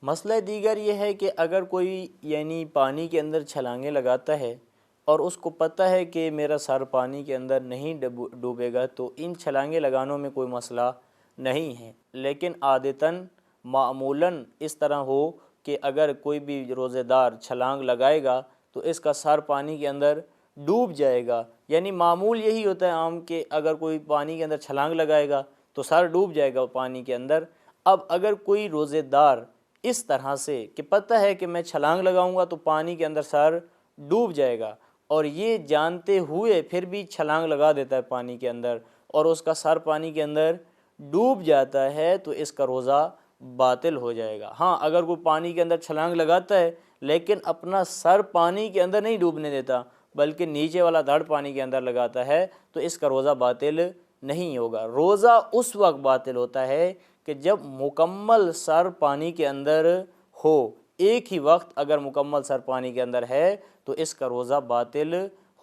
مسئلہ دیگر یہ ہے کہ اگر کوئی یعنی پانی کے اندر چھلانگیں لگاتا ہے اور اس کو پتہ ہے کہ میرا سر پانی کے اندر نہیں ڈوبے گا، تو ان چھلانگیں لگانوں میں کوئی مسئلہ نہیں ہے۔ لیکن عادتاً معمولاً اس طرح ہو کہ اگر کوئی بھی روزے دار چھلانگ لگائے گا تو اس کا سر پانی کے اندر ڈوب جائے گا، یعنی معمول یہی ہوتا ہے عام کہ اگر کوئی پانی کے اندر چھلانگ لگائے گا تو سر ڈوب جائے گا پانی کے اندر۔ اب اگر کوئی روزے دار اس طرح سے کہ پتہ ہے کہ میں چھلانگ لگاؤں گا تو پانی کے اندر سر ڈوب جائے گا، اور یہ جانتے ہوئے پھر بھی چھلانگ لگا دیتا ہے پانی کے اندر اور اس کا سر پانی کے اندر ڈوب جاتا ہے، تو اس کا روزہ باطل ہو جائے گا۔ ہاں، اگر کوئی پانی کے اندر چھلانگ لگاتا ہے لیکن اپنا سر پانی کے اندر نہیں ڈوبنے دیتا بلکہ نیچے والا دھڑ پانی کے اندر لگاتا ہے، تو اس کا روزہ باطل نہیں ہوگا۔ روزہ اس وقت باطل ہوتا ہے کہ جب مکمل سر پانی کے اندر ہو۔ ایک ہی وقت اگر مکمل سر پانی کے اندر ہے تو اس کا روزہ باطل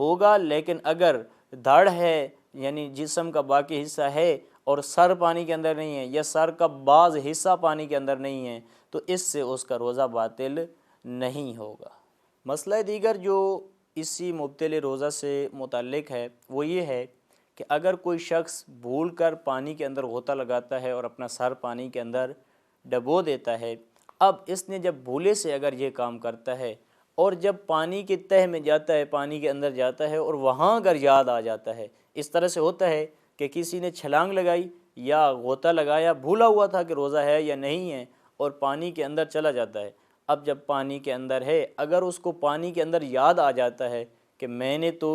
ہوگا، لیکن اگر دھڑ ہے یعنی جسم کا باقی حصہ ہے اور سر پانی کے اندر نہیں ہے، یا سر کا بعض حصہ پانی کے اندر نہیں ہے، تو اس سے اس کا روزہ باطل نہیں ہوگا۔ مسئلہ دیگر جو اسی مبتل روزہ سے متعلق ہے وہ یہ ہے کہ اگر کوئی شخص بھول کر پانی کے اندر غوطہ لگاتا ہے اور اپنا سر پانی کے اندر ڈبو دیتا ہے، اب اس نے جب بھولے سے اگر یہ کام کرتا ہے اور جب پانی کے تہہ میں جاتا ہے، پانی کے اندر جاتا ہے اور وہاں اگر یاد آ جاتا ہے، اس طرح سے ہوتا ہے کہ کسی نے چھلانگ لگائی یا غوطہ لگایا، بھولا ہوا تھا کہ روزہ ہے یا نہیں ہے، اور پانی کے اندر چلا جاتا ہے۔ اب جب پانی کے اندر ہے، اگر اس کو پانی کے اندر یاد آ جاتا ہے کہ میں نے تو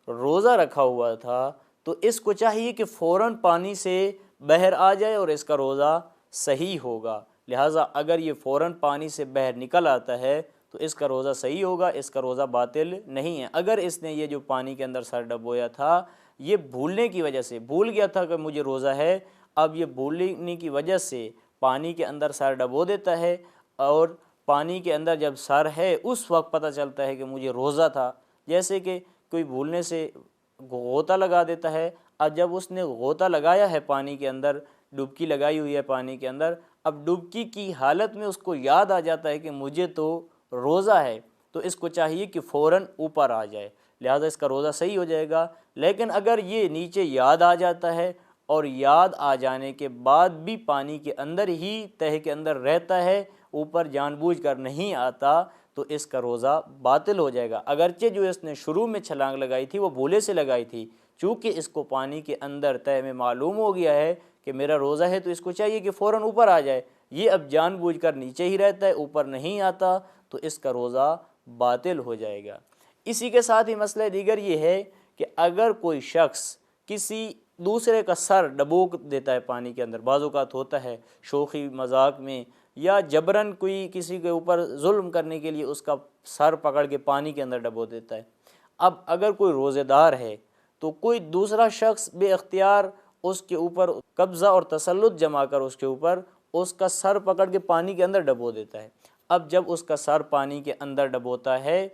روزہ رکھا ہوا تھا، تو اس کو چاہیے کہ فوراً پانی سے باہر آ جائے اور اس کا روزہ صحیح ہوگا۔ لہٰذا اگر یہ فوراً پانی سے باہر نکل آتا ہے تو اس کا روزہ صحیح ہوگا، اس کا روزہ باطل نہیں ہے۔ اگر اس نے یہ جو پانی کے اندر سر ڈبویا تھا یہ بھولنے کی وجہ سے بھول گیا تھا کہ مجھے روزہ ہے، اب یہ بھولنے کی وجہ سے پانی کے اندر سر ڈبو دیتا ہے، اور پانی کے اندر جب سر ہے اس وقت پتہ چلتا ہے کہ مجھے روزہ تھا۔ جیسے کہ کوئی بھولنے سے غوطہ لگا دیتا ہے، اب جب اس نے غوطہ لگایا ہے پانی کے اندر، ڈبکی لگائی ہوئی ہے پانی کے اندر، اب ڈبکی کی حالت میں اس کو یاد آ جاتا ہے کہ مجھے تو روزہ ہے، تو اس کو چاہیے کہ فوراً اوپر آ جائے، لہٰذا اس کا روزہ صحیح ہو جائے گا۔ لیکن اگر یہ نیچے یاد آ جاتا ہے اور یاد آ جانے کے بعد بھی پانی کے اندر ہی تہہ کے اندر رہتا ہے، اوپر جان بوجھ کر نہیں آتا، تو اس کا روزہ باطل ہو جائے گا۔ اگرچہ جو اس نے شروع میں چھلانگ لگائی تھی وہ بھولے سے لگائی تھی، چونکہ اس کو پانی کے اندر تہہ میں معلوم ہو گیا ہے کہ میرا روزہ ہے، تو اس کو چاہیے کہ فوراً اوپر آ جائے۔ یہ اب جان بوجھ کر نیچے ہی رہتا ہے، اوپر نہیں آتا، تو اس کا روزہ باطل ہو جائے گا۔ اسی کے ساتھ ہی مسئلہ دیگر یہ ہے کہ اگر کوئی شخص کسی دوسرے کا سر ڈبو دیتا ہے پانی کے اندر، بعض اوقات ہوتا ہے شوخی مذاق میں یا جبراً کوئی کسی کے اوپر ظلم کرنے کے لیے اس کا سر پکڑ کے پانی کے اندر ڈبو دیتا ہے۔ اب اگر کوئی روزے دار ہے تو کوئی دوسرا شخص بے اختیار اس کے اوپر قبضہ اور تسلط جما کر اس کے اوپر اس کا سر پکڑ کے پانی کے اندر ڈبو دیتا ہے۔ اب جب اس کا سر پانی کے اندر ڈبوتا ہے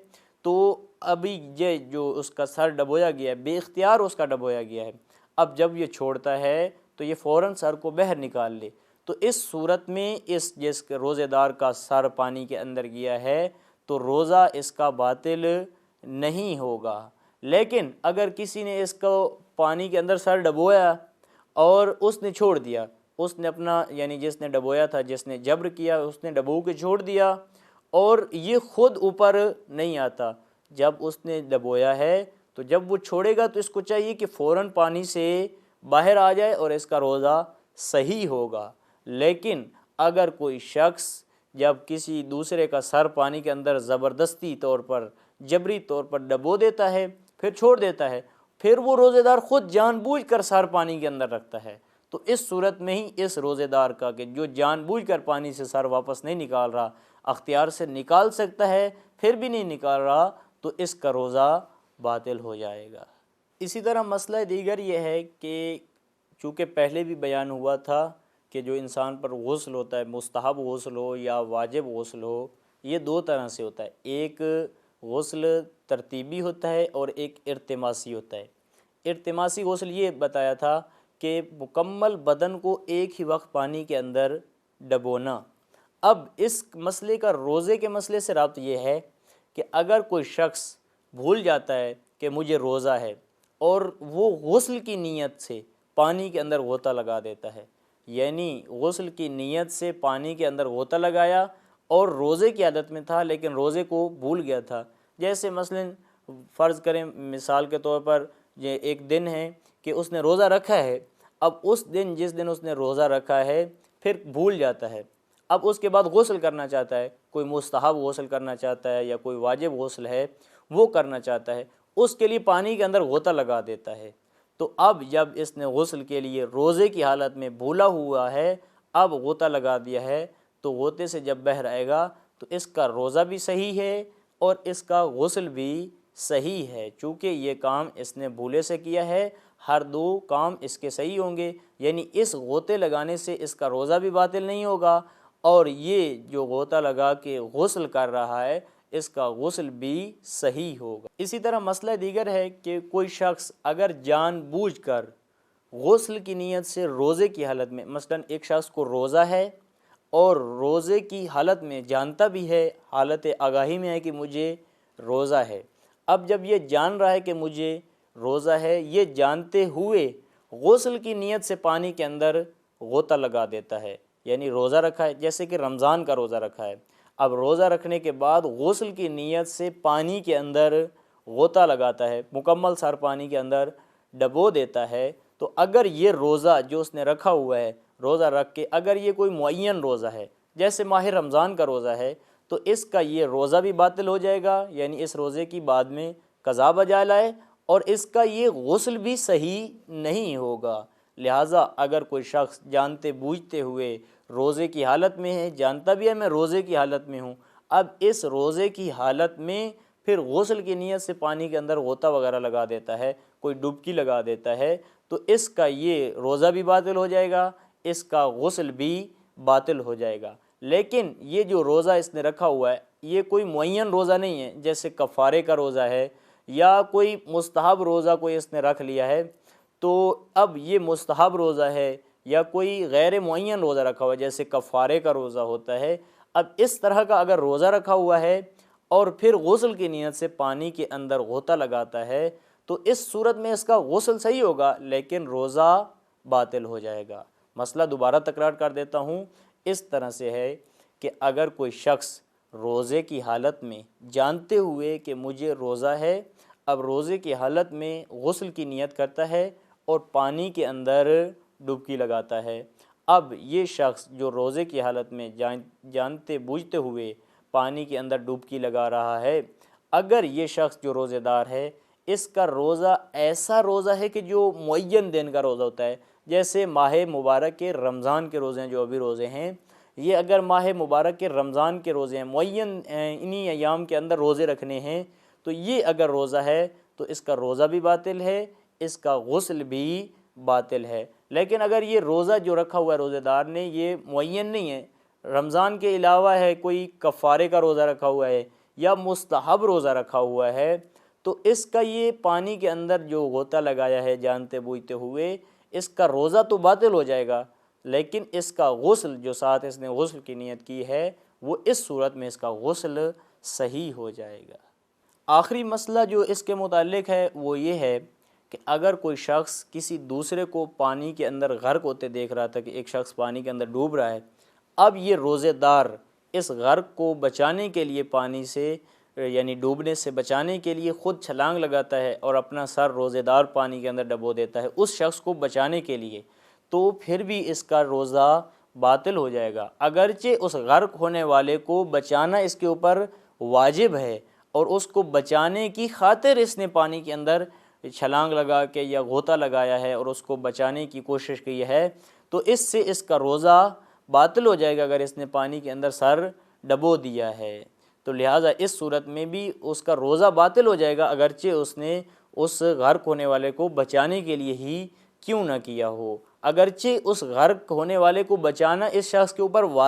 تو ابھی یہ جو اس کا سر ڈبویا گیا ہے بے اختیار اس کا ڈبویا گیا ہے، اب جب یہ چھوڑتا ہے تو یہ فوراً سر کو باہر نکال لے، تو اس صورت میں جس کے روزے دار کا سر پانی کے اندر گیا ہے تو روزہ اس کا باطل نہیں ہوگا۔ لیکن اگر کسی نے اس کو پانی کے اندر سر ڈبویا اور اس نے چھوڑ دیا، اس نے اپنا یعنی جس نے ڈبویا تھا، جس نے جبر کیا، اس نے ڈبو کے چھوڑ دیا اور یہ خود اوپر نہیں آتا، جب اس نے ڈبویا ہے تو جب وہ چھوڑے گا تو اس کو چاہیے کہ فوراً پانی سے باہر آ جائے اور اس کا روزہ صحیح ہوگا۔ لیکن اگر کوئی شخص جب کسی دوسرے کا سر پانی کے اندر زبردستی طور پر جبری طور پر ڈبو دیتا ہے پھر چھوڑ دیتا ہے، پھر وہ روزے دار خود جان بوجھ کر سر پانی کے اندر رکھتا ہے، تو اس صورت میں ہی اس روزے دار کا کہ جو جان بوجھ کر پانی سے سر واپس نہیں نکال رہا، اختیار سے نکال سکتا ہے پھر بھی نہیں نکال رہا، تو اس کا روزہ باطل ہو جائے گا۔ اسی طرح مسئلہ دیگر یہ ہے کہ چونکہ پہلے بھی بیان ہوا تھا کہ جو انسان پر غسل ہوتا ہے، مستحب غسل ہو یا واجب غسل ہو، یہ دو طرح سے ہوتا ہے، ایک غسل ترتیبی ہوتا ہے اور ایک ارتماسی ہوتا ہے۔ ارتماسی غسل یہ بتایا تھا کہ مکمل بدن کو ایک ہی وقت پانی کے اندر ڈبونا۔ اب اس مسئلے کا روزے کے مسئلے سے رابط یہ ہے کہ اگر کوئی شخص بھول جاتا ہے کہ مجھے روزہ ہے اور وہ غسل کی نیت سے پانی کے اندر غوطہ لگا دیتا ہے، یعنی غسل کی نیت سے پانی کے اندر غوطہ لگایا اور روزے کی عادت میں تھا لیکن روزے کو بھول گیا تھا، جیسے مثلا فرض کریں مثال کے طور پر یہ ایک دن ہے کہ اس نے روزہ رکھا ہے، اب اس دن جس دن اس نے روزہ رکھا ہے پھر بھول جاتا ہے، اب اس کے بعد غسل کرنا چاہتا ہے، کوئی مستحب غسل کرنا چاہتا ہے یا کوئی واجب غسل ہے وہ کرنا چاہتا ہے، اس کے لیے پانی کے اندر غوطہ لگا دیتا ہے، تو اب جب اس نے غسل کے لیے روزے کی حالت میں بھولا ہوا ہے، اب غوطہ لگا دیا ہے، تو غوطے سے جب بہہ آئے گا تو اس کا روزہ بھی صحیح ہے اور اس کا غسل بھی صحیح ہے، چونکہ یہ کام اس نے بھولے سے کیا ہے، ہر دو کام اس کے صحیح ہوں گے، یعنی اس غوطے لگانے سے اس کا روزہ بھی باطل نہیں ہوگا اور یہ جو غوطہ لگا کے غسل کر رہا ہے اس کا غسل بھی صحیح ہوگا۔ اسی طرح مسئلہ دیگر ہے کہ کوئی شخص اگر جان بوجھ کر غسل کی نیت سے روزے کی حالت میں، مثلا ایک شخص کو روزہ ہے اور روزے کی حالت میں جانتا بھی ہے، حالت آگاہی میں ہے کہ مجھے روزہ ہے، اب جب یہ جان رہا ہے کہ مجھے روزہ ہے، یہ جانتے ہوئے غسل کی نیت سے پانی کے اندر غوطہ لگا دیتا ہے، یعنی روزہ رکھا ہے، جیسے کہ رمضان کا روزہ رکھا ہے، اب روزہ رکھنے کے بعد غسل کی نیت سے پانی کے اندر غوطہ لگاتا ہے، مکمل سر پانی کے اندر ڈبو دیتا ہے، تو اگر یہ روزہ جو اس نے رکھا ہوا ہے، روزہ رکھ کے اگر یہ کوئی معین روزہ ہے جیسے ماہ رمضان کا روزہ ہے تو اس کا یہ روزہ بھی باطل ہو جائے گا، یعنی اس روزے کی بعد میں قضا بجا لائے، اور اس کا یہ غسل بھی صحیح نہیں ہوگا۔ لہٰذا اگر کوئی شخص جانتے بوجھتے ہوئے روزے کی حالت میں ہے، جانتا بھی ہے میں روزے کی حالت میں ہوں، اب اس روزے کی حالت میں پھر غسل کی نیت سے پانی کے اندر غوطہ وغیرہ لگا دیتا ہے، کوئی ڈبکی لگا دیتا ہے، تو اس کا یہ روزہ بھی باطل ہو جائے گا، اس کا غسل بھی باطل ہو جائے گا۔ لیکن یہ جو روزہ اس نے رکھا ہوا ہے یہ کوئی معین روزہ نہیں ہے، جیسے کفارے کا روزہ ہے یا کوئی مستحب روزہ کوئی اس نے رکھ لیا ہے، تو اب یہ مستحب روزہ ہے یا کوئی غیر معین روزہ رکھا ہوا ہے جیسے کفارے کا روزہ ہوتا ہے، اب اس طرح کا اگر روزہ رکھا ہوا ہے اور پھر غسل کی نیت سے پانی کے اندر غوطہ لگاتا ہے تو اس صورت میں اس کا غسل صحیح ہوگا لیکن روزہ باطل ہو جائے گا۔ مسئلہ دوبارہ تکرار کر دیتا ہوں، اس طرح سے ہے کہ اگر کوئی شخص روزے کی حالت میں جانتے ہوئے کہ مجھے روزہ ہے، اب روزے کی حالت میں غسل کی نیت کرتا ہے اور پانی کے اندر ڈبکی لگاتا ہے، اب یہ شخص جو روزے کی حالت میں جانتے بوجھتے ہوئے پانی کے اندر ڈبکی لگا رہا ہے، اگر یہ شخص جو روزے دار ہے اس کا روزہ ایسا روزہ ہے کہ جو معین دن کا روزہ ہوتا ہے، جیسے ماہ مبارک کے رمضان کے روزے ہیں، جو ابھی روزے ہیں یہ اگر ماہ مبارک کے رمضان کے روزے ہیں، معین انہی ایام کے اندر روزے رکھنے ہیں، تو یہ اگر روزہ ہے تو اس کا روزہ بھی باطل ہے، اس کا غسل بھی باطل ہے۔ لیکن اگر یہ روزہ جو رکھا ہوا ہے روزے دار نے یہ معین نہیں ہے، رمضان کے علاوہ ہے، کوئی کفارے کا روزہ رکھا ہوا ہے یا مستحب روزہ رکھا ہوا ہے، تو اس کا یہ پانی کے اندر جو غوطہ لگایا ہے جانتے بوجھتے ہوئے اس کا روزہ تو باطل ہو جائے گا، لیکن اس کا غسل جو ساتھ اس نے غسل کی نیت کی ہے وہ اس صورت میں اس کا غسل صحیح ہو جائے گا۔ آخری مسئلہ جو اس کے متعلق ہے وہ یہ ہے کہ اگر کوئی شخص کسی دوسرے کو پانی کے اندر غرق ہوتے دیکھ رہا تھا کہ ایک شخص پانی کے اندر ڈوب رہا ہے، اب یہ روزے دار اس غرق کو بچانے کے لیے پانی سے یعنی ڈوبنے سے بچانے کے لیے خود چھلانگ لگاتا ہے اور اپنا سر روزے دار پانی کے اندر ڈبو دیتا ہے اس شخص کو بچانے کے لیے، تو پھر بھی اس کا روزہ باطل ہو جائے گا، اگرچہ اس غرق ہونے والے کو بچانا اس کے اوپر واجب ہے اور اس کو بچانے کی خاطر اس نے پانی کے اندر چھلانگ لگا کے یا غوطہ لگایا ہے اور اس کو بچانے کی کوشش کی ہے، تو اس سے اس کا روزہ باطل ہو جائے گا اگر اس نے پانی کے اندر سر ڈبو دیا ہے، تو لہٰذا اس صورت میں بھی اس کا روزہ باطل ہو جائے گا اگرچہ اس نے اس غرق ہونے والے کو بچانے کے لیے ہی کیوں نہ کیا ہو، اگرچہ اس غرق ہونے والے کو بچانا اس شخص کے اوپر